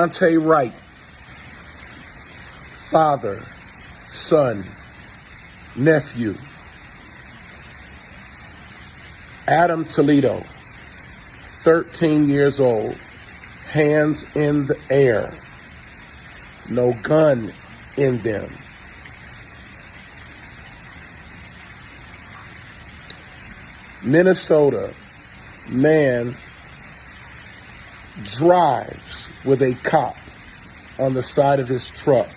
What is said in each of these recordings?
Daunte Wright, father, son, nephew. Adam Toledo, 13 years old, hands in the air, no gun in them. Minnesota, man drives with a cop on the side of his truck,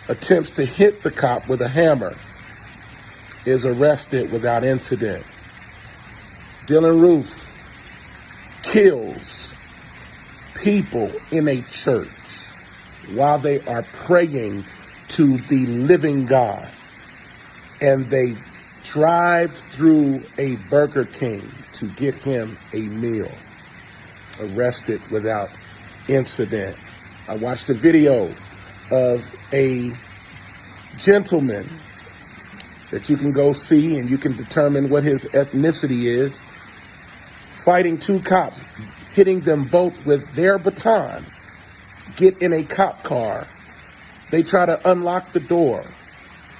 attempts to hit the cop with a hammer, is arrested without incident. Dylan Roof kills people in a church while they are praying to the living God, and they drive through a Burger King to get him a meal, arrested without incident. I watched a video of a gentleman that you can go see and you can determine what his ethnicity is, fighting two cops, hitting them both with their baton, get in a cop car. They try to unlock the door.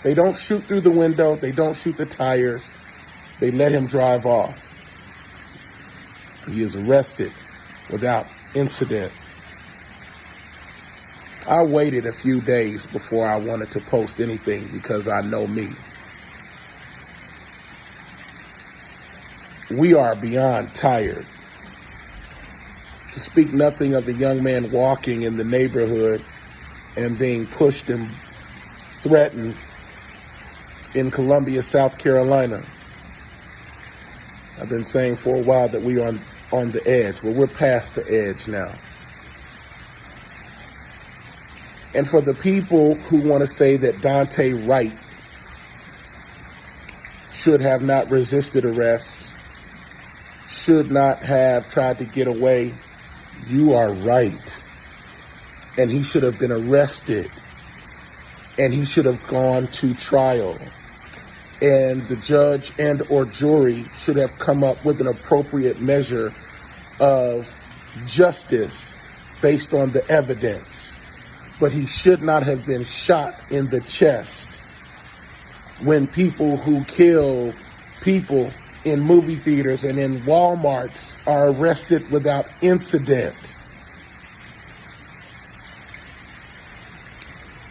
They don't shoot through the window. They don't shoot the tires. They let him drive off. He is arrested without incident. I waited a few days before I wanted to post anything because I know me. We are beyond tired. To speak nothing of the young man walking in the neighborhood and being pushed and threatened in Columbia, South Carolina. I've been saying for a while that we are on the edge. Well, we're past the edge now. And for the people who want to say that Daunte Wright should have not resisted arrest, should not have tried to get away, you are right. And he should have been arrested. And he should have gone to trial. And the judge and or jury should have come up with an appropriate measure of justice based on the evidence. But he should not have been shot in the chest when people who kill people in movie theaters and in Walmarts are arrested without incident.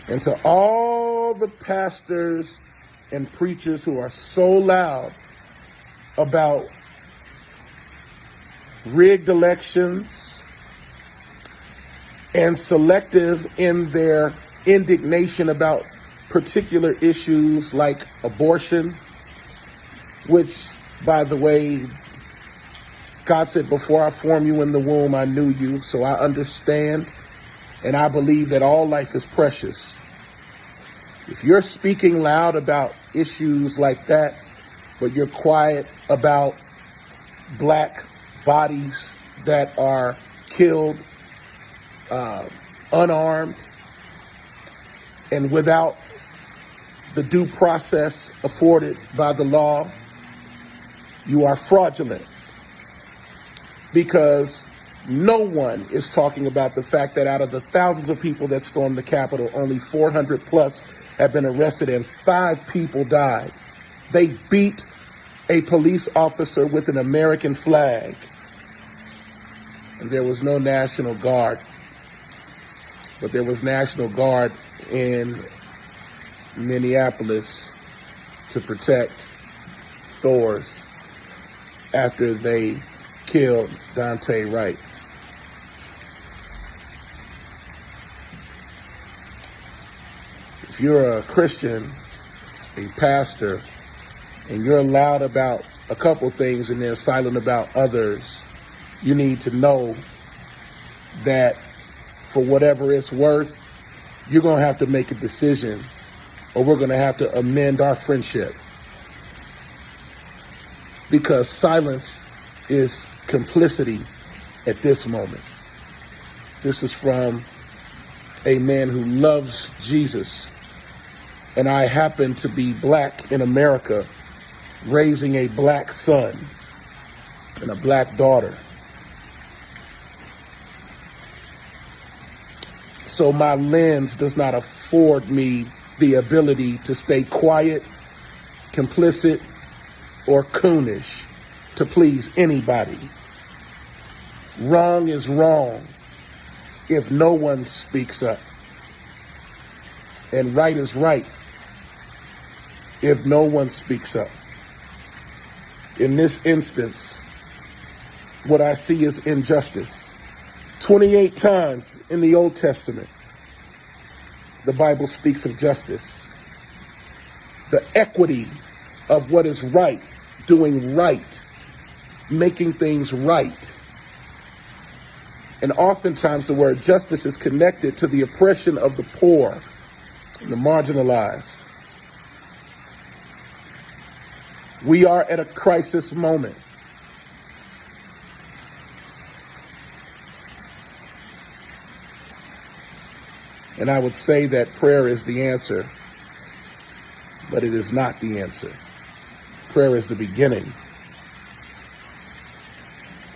And to all the pastors and preachers who are so loud about rigged elections and selective in their indignation about particular issues like abortion, which, by the way, God said, before I formed you in the womb, I knew you. So I understand, and I believe that all life is precious. If you're speaking loud about issues like that, but you're quiet about black bodies that are killed unarmed and without the due process afforded by the law, you are fraudulent. Because no one is talking about the fact that out of the thousands of people that stormed the Capitol, only 400 plus have been arrested and 5 people died. They beat a police officer with an American flag. And there was no National Guard. But there was National Guard in Minneapolis to protect stores after they killed Daunte Wright. If you're a Christian, a pastor, and you're loud about a couple things and then silent about others, you need to know that for whatever it's worth, you're going to have to make a decision, or we're going to have to amend our friendship. Because silence is complicity at this moment. This is from a man who loves Jesus. And I happen to be black in America, raising a black son and a black daughter. So my lens does not afford me the ability to stay quiet, complicit, or coonish to please anybody. Wrong is wrong if no one speaks up. And right is right if no one speaks up. In this instance, what I see is injustice. 28 times in the Old Testament, the Bible speaks of justice. The equity of what is right, doing right, making things right. And oftentimes the word justice is connected to the oppression of the poor and the marginalized. We are at a crisis moment. And I would say that prayer is the answer, but it is not the answer. Prayer is the beginning.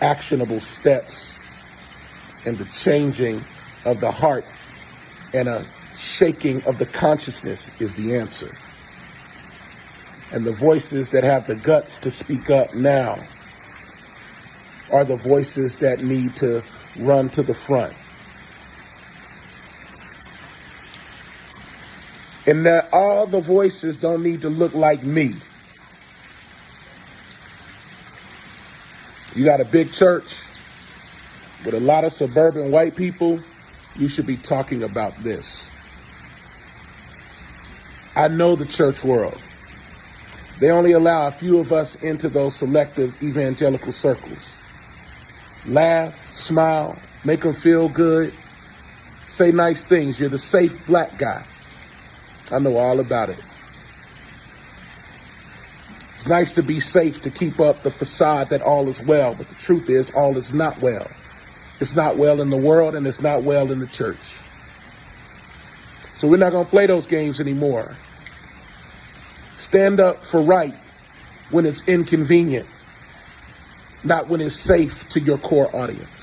Actionable steps and the changing of the heart and a shaking of the consciousness is the answer. And the voices that have the guts to speak up now are the voices that need to run to the front. And that all the voices don't need to look like me. You got a big church with a lot of suburban white people, you should be talking about this. I know the church world. They only allow a few of us into those selective evangelical circles. Laugh, smile, make them feel good, say nice things. You're the safe black guy. I know all about it. It's nice to be safe, to keep up the facade that all is well, but the truth is all is not well. It's not well in the world and it's not well in the church. So we're not going to play those games anymore. Stand up for right when it's inconvenient, not when it's safe to your core audience.